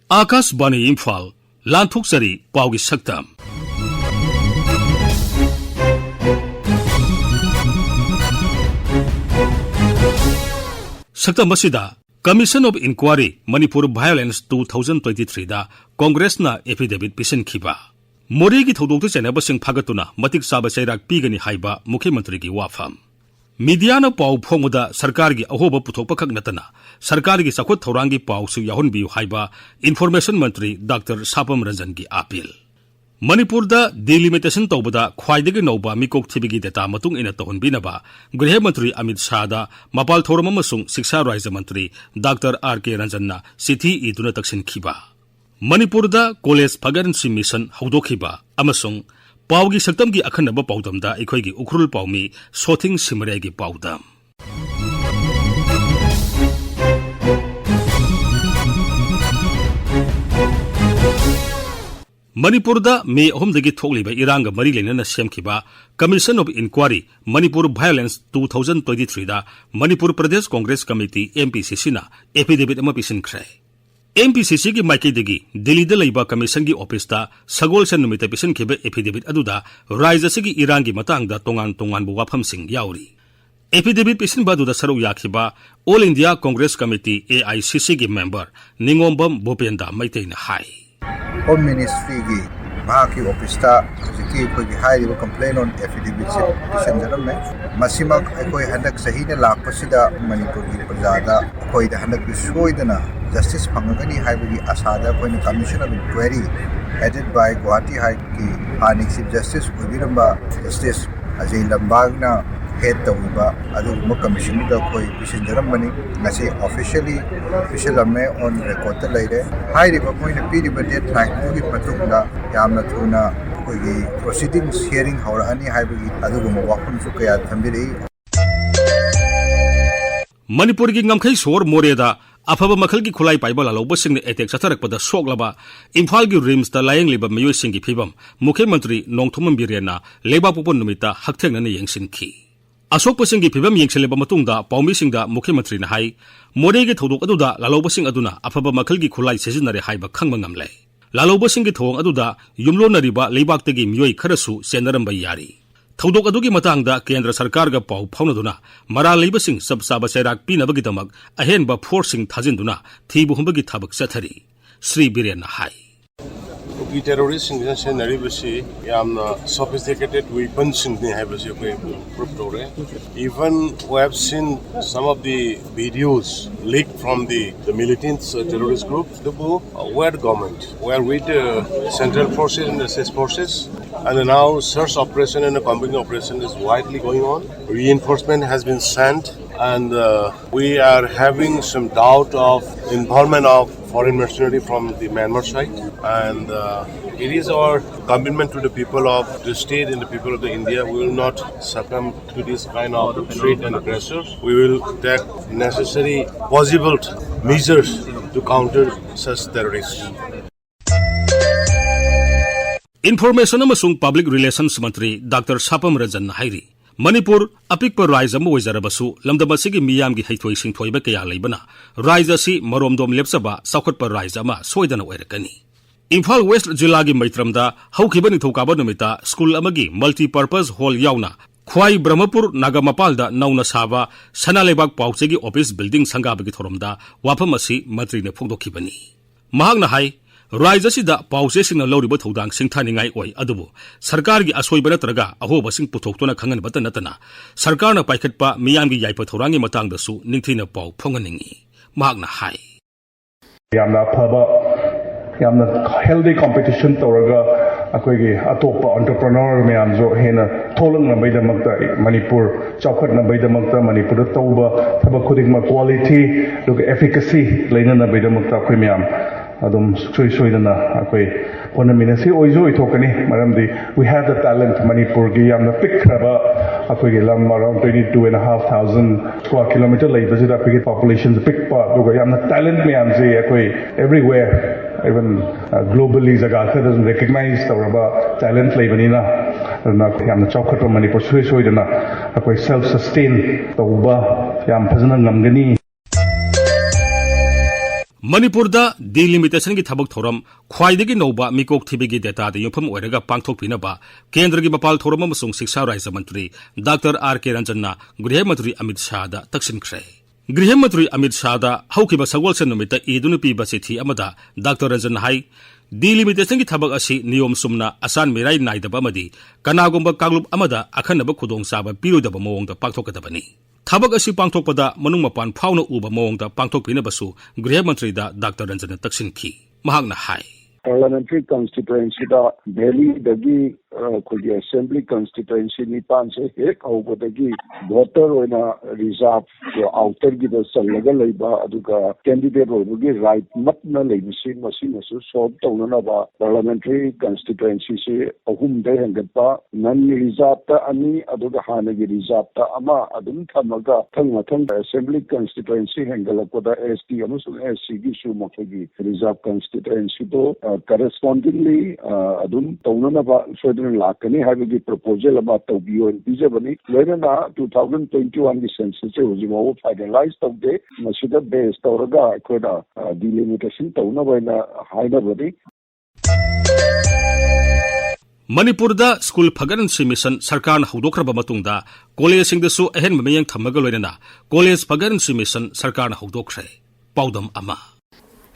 Akashvani Imphal Lanthokchari Paugi Saktam Saktam Masida Commission of Inquiry Manipur Violence 2023 da Congress na affidavit pisan khiba Mori gi thodok tu chenabasing phagatuna matik saba chairak pigani haiba Mukhyamantri gi wafam Media na pau phongda sarkar gi ahoba puthokpa khak natana sarkar gi sakhot thorang gi pau su yahun bi haiba information mantri Dr. Sapam Ranjan gi appeal Manipur da delimitation tawbada khwaidagi noba mikok thibigi data matung ina tohon binaba Griha Mantri Amit Shah da mapal thoram amasung Shiksha Raja Mantri Dr. R.K. Ranjan na sithi iduna taksin khiba Manipur da college pagaransi mission haudokhiba amasung Paugi saktam gi akhanaba paudam da ikhoi gi ukrul paumi sothing simare gi paudam Manipur da May ahomdagi thokliba iranga mari lenana semkhiba Commission of Inquiry Manipur Violence 2023 da Manipur Pradesh Congress Committee MPCC na affidavit ama pisin khrai MPCC ki maikidagi Delhi da laiba commission gi office ta sagol san numita pisan khiba affidavit aduda raija sigi irangi matang da tongan bu wafam sing yauri affidavit pisan badu da saru yakhiba All India Congress Committee AICC gi member Ningombam Bopenda maiteina hai Home Ministry gi Mahaki office ta jiki koi gi high level complaint on affidavit pisan jaram me masimak koi handak sahi na lakpasida Manipur gi prajada koi da handak bisoidana Justice Pangagani Highway Asada Point Commission of Inquiry headed by Guwahati High Hanik Chief Justice Ubiramba Justice Ajay Lambagna head Tawiba Adu Commission da Koi Pishin Jaramani Nasi officially official on record later High River Point of Period deadline Patunda Yamna Tuna proceedings hearing Horani Highway Adu Wakum Sukaya Tambiri Manipur gi ngamkhai sor moreda afaba makhal gi khulai paibala loba sing attack satharak pada soklaba Imphal gi rims ta layang liba mayoy sing gi phibam Mukhyamantri Nongthomam Birena leba popon numita haktheng na yengsin khi Asok pasing gi phibam yengseleba matungda paumi singda Mukhyamantri na hai more gi thodok aduda laloba sing aduna afaba makhal gi khulai sejinare haiba khangma ngamle laloba sing gi thong aduda yumlo nariba leibak tegi miyoy kharasu senaramba yari Thodok adugi matangda Kendra Sarkar ga pau phaunaduna mara leibasing sabsaba sairak pinabagidamak ahenba forcing thajinduna thibu humbagi thabak chathari Sri Biren hai terrorists in the Naribasi, sophisticated weapons in the Habasi even we have seen some of the videos leaked from the militant terrorist group. The were government, were with central forces and the SS forces, and now search operation and a combined operation is widely going on. Reinforcement has been sent, and we are having some doubt of involvement of foreign mercenary from the Myanmar side, and it is our commitment to the people of the state and the people of the India. We will not succumb to this kind of threat and pressure. We will take necessary possible measures to counter such terrorists. Information amasung Public Relations Mantri Dr. Sapam Ranjan hairi Manipur apikpa raija mo wajarabasu lamdabasigi miyam gi haithoi singthoiba kaya leibana raija si maromdom lepsaba sakhotpa raija ma soidana oirakani Imphal West Jilla gi maitramda haukibani thokaba numita school amagi multi purpose hall yauna Khwai Brahmapur Nagamapalda nauna saba sanalebak pauchegi office building sangabagi thoromda wafam asi mantri ne phongdokhibani mahakna hai Raija sida pause singna loriba thodang singthaningai oi adubu sarkar gi asoiba natraga ahoba sing puthokhtona khangan bata natana sarkar na paikhatpa miyam gi yaipa thorangi matangda su ningthina pau phonganingi mahakna hai yamna phaba yamna healthy competition toraga akoigi atopa entrepreneur meyam jo hena tholang na baidamakta Manipur chawkhat na baidamakta Manipur tauba thaba khudingma quality log efficacy leina na baidamakta khoi meyam adum soidana akoi honaminasi oizo ithokani maramdi we have the talent Manipur gi yamna pikraba akoi gi lam around 22,500 square kilometer laibasi da pig population pikpa doga yamna talent meyam je akoi everywhere even globally jaga doesn't recognize the talent laibani na yamna chawkhat Manipur soidana akoi self sustain tauba yam phajana ngamgani Manipurda delimitation ki thabak thoram khwaidagi noba mikok thibigi data da yumpham oiraga pangthok pinaba kendra gi mapal thoram amasung shiksha raisa mantri Dr. R.K. Ranjanna Griha Mantri Amit Shah da taksin khre Griha Mantri Amit Shah da haukiba sagwal sen numita idunu pi ba chithi amada Dr. Ranjan hai delimitation ki thabak asi niyom sumna asan mirai naidaba amadi kanagomba kaglup amada akhanaba khudong saba pirudaba mawongda pangthokadabani Thabak asi pangthokpada manung mapan phawna uba mawongda pangthokpinabasu Griha Mantri da Dr. Ranjan taksin khi mahakna hai Parliamentary constituency da Delhi dagi khudi assembly constituency ni pan se ek awbadagi voter oina reserve yo outer gi da salaga leiba aduga candidate obugi right mat na leibisi machine su solve tawna ba parliamentary constituency se ahum de hangatpa non reserve ta ani aduga hana gi reserve ta ama adum thamaga thang assembly constituency hangalakoda ST amusu SC gi su mokhagi reserve constituency to correspondingly adum tawna ba lakani habigi proposal about to be on bijabani lerana 2021 gi census je mo finalize tawde masida base tawraga koda delimitation tawna baina haina badi Manipurda school phagaran mission sarkar na hudokraba matungda college singdasu ahen mameyang thamaga loinana college phagaran mission sarkar na hudokre paudam ama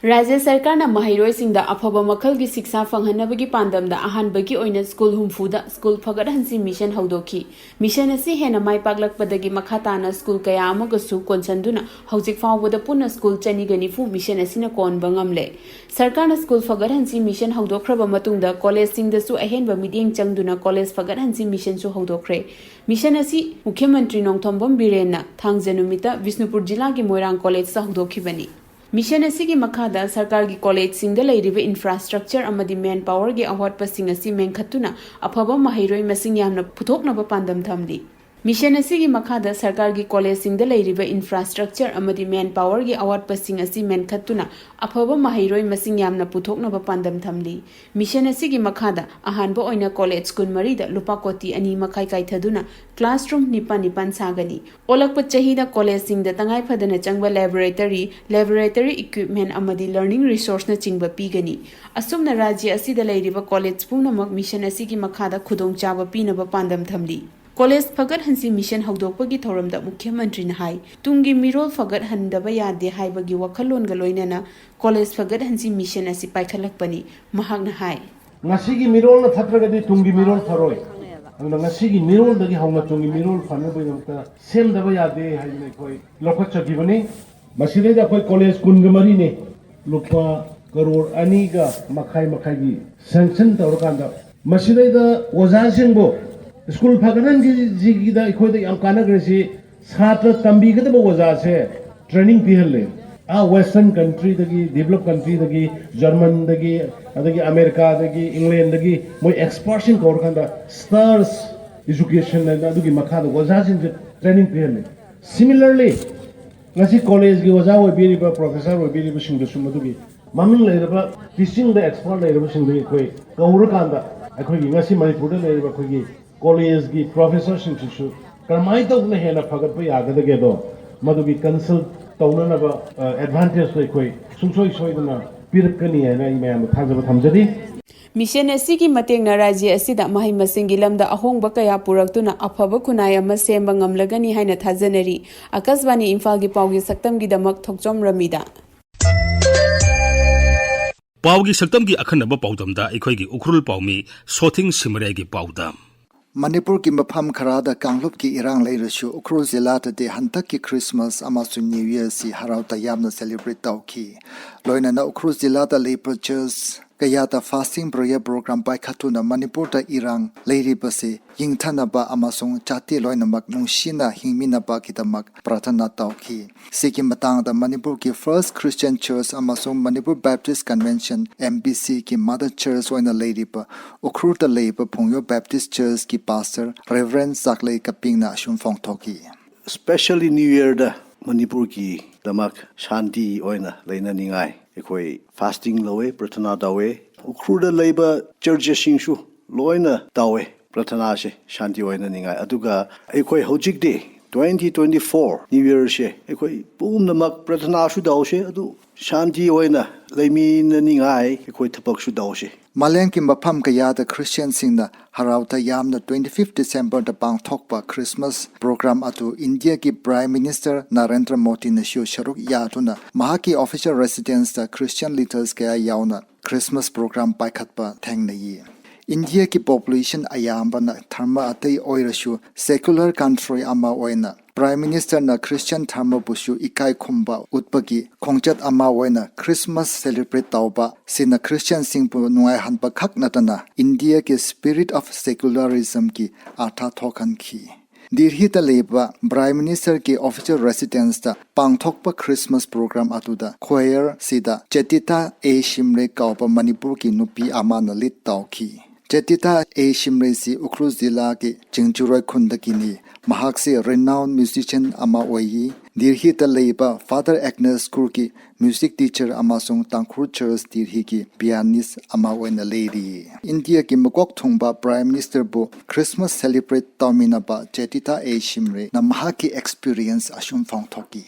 Rajya Sarkarna Mahairoisingda afaba makhalgi siksa fanghanabagi pandamda ahanbagi oina school humfuda school phagaransi mission haudoki mission asi hena mai paglakpadagi makhatana school kaya amagasu konsanduna haujik fawbada punna school chanigani fu mission asina kon bangamle Sarkarna school phagaransi mission haudokraba matungda college singdasu ahenba midieng changduna college phagaransi mission su haudokre mission asi Mukhyamantri Nongthombam Birena thangjanumita Visnupur jila gi Moirang college sa haudokibani Mission asigi makhada sarkar gi college singda leiriba infrastructure amadi manpower gi award pasing asi menkhatuna afaba mahairoi masing yamna puthoknaba pandam thamli Mission asigi makhada sarkar gi college singda leiriba infrastructure amadi manpower gi award pasing asi menkhatuna afaba mahairoi masing yamna puthoknaba pandam thamli Mission asigi makhada ahanba oina college kun marida lupa koti ani makai kai thaduna classroom nipan sagani olakpa chahida college singda tangai phadana changba laboratory equipment amadi learning resource na chingba pigani asumna rajya asida leiriba college punamak mission asigi makhada khudong chaba pinaba pandam thamli College Fagat Hansi Mission Haudokpagi Thoramda Mukhyamantri na hai tungi mirol fagat handaba yade haibagi wakhalon galoinana College Fagat Hansi Mission asi paikhalakpani mahakna hai ngasigi mirol na phatragadi tungi mirol pharoi angna ngasigi mirol dagi hauna tungi mirol phanaba yamta semdaba yade haine koi lokhacha gibani masile da koi college kungamari ne lupa crore ani ga makhai gi sanction tawrakanda masile da wazasingbo School phagaran gi da khoi da am kana gresi satra tambi ga da waza se training pihalle a western country da gi developed country da gi German da gi adagi America da gi England da gi moi expansion kor kanda stars education da gi makha da waza sin training pihalle similarly ngasi college gi waza wo biri ba professor wo biri ba sing da sum da gi mamin le ba teaching da expert le ba sing da khoi kawur kanda akhoi gi ngasi manipur da le ba khoi gi college gi professor shu karmai to na hena phagat pa yagada ge do madugi consult tawna na ba advantage le koi soi na pirkani na imam thajaba thamjadi Mission asigi mateng na rajya asida mahai masing lamda ahongba kaya puraktuna afaba kunai ama semba ngamlagani haina thajanari Akaswani Imphal gi pawgi saktam gi damak Thokchom Ramida Pawgi saktam gi akhanaba pawdamda ekhoi gi ukrul pawmi sothing simre gi pawdam Manipur ki mafam kharada kanglup ki irang leirashu ukrul zilata de hantak ki Christmas amasu New Year si harauta yamna celebrate tawki loina na ukrul zilata April church kayata fasting prayer program pai khatuna Manipur ta irang leiri pase yingthana ba amasung chati loina mak nungshina hingmina ba kitamak prathana tawki siki matang da Manipur ki first Christian church amasung Manipur Baptist Convention MBC ki mother church loina leiri pa ukrul ta leipa phungyo Baptist church ki pastor Reverend Zaklei Kaping na ashum phong thoki especially New Year da Manipur ki damak shanti oina leina ningai ekoi fasting lowe prathana dawe ukruda leiba church singshu loina dawe prathana se shanti oina ningai aduga ekoi hojik de 2024 New Year she ekhoi pumnamak prathana shu dawse adu shanti oina leimi ningai ekhoi thapak shu dawse Maleng ki mafam kaya da Christian singna harauta yamna 25th December da pangthokpa Christmas program atu India ki Prime Minister Narendra Modi na shu sharuk yatuna mahaki official residence da Christian leaders kaya yauna Christmas program paikhatpa thengnayi India ki population ayamba na tharma atei oirashu secular country ama oina Prime Minister na Christian tharma bushu ikai khumba utpagi khongchat ama oina Christmas celebrate tauba sina Christian singpu nuai hanpa khak natana India ki spirit of secularism ki artha thokan khi Dirhi ta leba Prime Minister ki official residence ta pangthokpa Christmas program atuda choir sida Chetita A Shimre kaupa Manipur ki nupi ama na lit tauki Chetita A Shimre si Ukhrul Zilla ki Jingchurai khundakini mahakse renowned musician ama oyi Dirhi ta leba Father Agnes School ki music teacher amasung Tangkhur Church Dirhi ki pianist ama oina lady India ki makok thongba Prime Minister bu Christmas celebrate taumina ba Chetita A Shimre na mahaki experience ashum phangthoki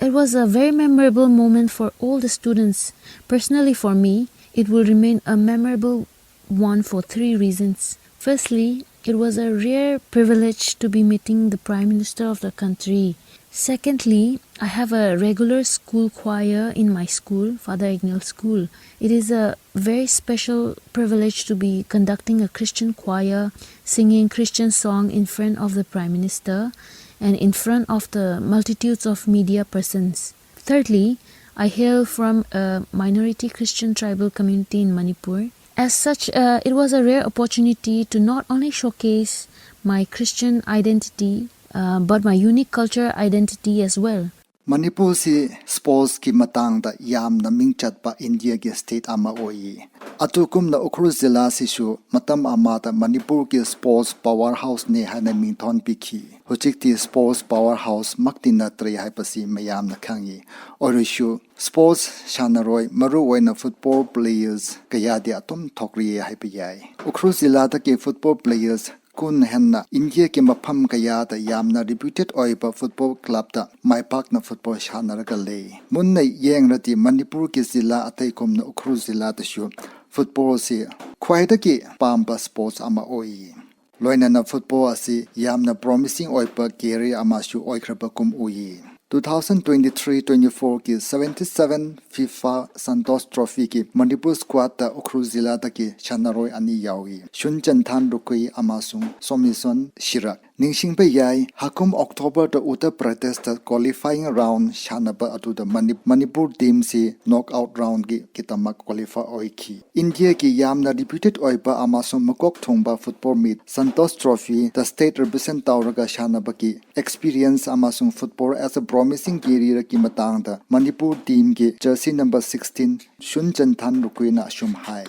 It was a very memorable moment for all the students. Personally for me, it will remain a memorable one for 3 reasons. Firstly, it was a rare privilege to be meeting the Prime Minister of the country. Secondly, I have a regular school choir in my school, Father Agnes School. It is a very special privilege to be conducting a Christian choir, singing Christian song in front of the Prime Minister and in front of the multitudes of media persons. Thirdly, I hail from a minority Christian tribal community in Manipur. As such, it was a rare opportunity to not only showcase my Christian identity, but my unique cultural identity as well. Manipur si sports ki matang da yam na mingchat pa India ki state ama oyi atukum na Ukhrul Zilla si shu matam ama da Manipur ki sports powerhouse ne hana mingthon pikhi hojik ti sports powerhouse makti na tre hai pasi mayam na khangi orishu sports shanaroi maru oina football players kaya dia atum thokri hai piyai Ukhrul Zilla da ki football players kun henna India ki mafam kaya da yamna reputed oiba football club da Maibam na football shanaraga le munna yengrati Manipur ki zilla atai kom na Ukhrul Zilla da shu football si khwaida ki pamba sports ama oi loina na football asi yamna promising oiba career ama shu oikraba kum ui 2023-24 ki 77 FIFA Santos Trophy ki Manipur squad ta Ukhrul Zilla ta ki Chanaroi ani yawi Shunjan Than Rukui amasung Somison Shirak Ningsing pe yai hakum October ta Uttar Pradesh ta qualifying round Shanaba atu da Manipur team si knockout round ki kitama qualify oiki India ki yamna reputed oiba amasung makok thongba football meet Santos Trophy the state represent tauraga Shanaba ki experience amasung football as a promising career ki matang da Manipur team ki jersey number 16 Shunjan Than Rukui na shum hai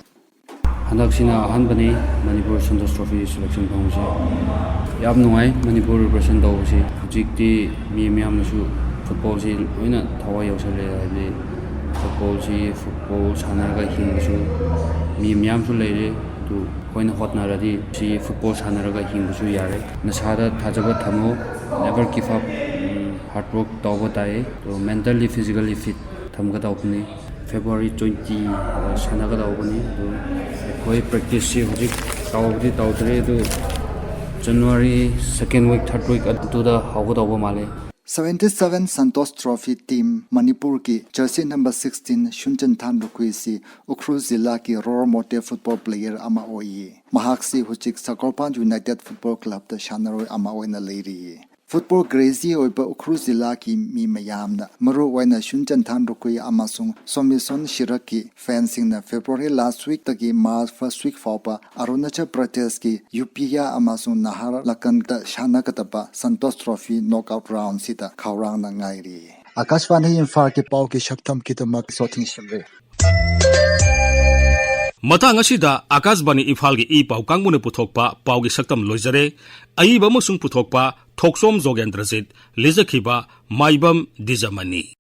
Handaksina Hanbani Manipur Santos Trophy selection pangse yam nuai Manipur represent tawse hujikti mi miyam nasu football si loina thawai yausale hali football sanaraga hingsu mi miyam su leire tu koina hotnaradi si football sanaraga hingsu yare nasada thajaba thamo never give up hard work tawba tai to mentally physically fit thamga tawpni February 20 sanaga tawbani to koi practice si hujik tawbdi tawdre to January 2nd week 3rd week to the hawga tawba male 77 Santos Trophy team Manipur ki jersey number 16 Shunjan Than Rukui si Ukhrul Zilla ki role model football player ama oyi mahak si hujik Sakorpan United Football Club ta Shanaroi ama oina leiri Football crazy oiba Ukhrul Zilla ki mi mayamna maru waina Shunjan Than Rukui amasung Somison Shiraki fencing na February last week tagi March first week faupa Arunachal Pradesh ki UPia amasung Nahar Lakan ta Shana kataba Santos Trophy knockout round sita khawrang na ngairi Akashvani Imphal ki pau ki shaktam ki tamak sothing shimre Matang asida Akashvani Imphal gi I pau kangmune puthokpa pau gi saktam loijare aiba musung puthokpa Thokchom Zogendrajit Lijakhiba Maibam Dwijamani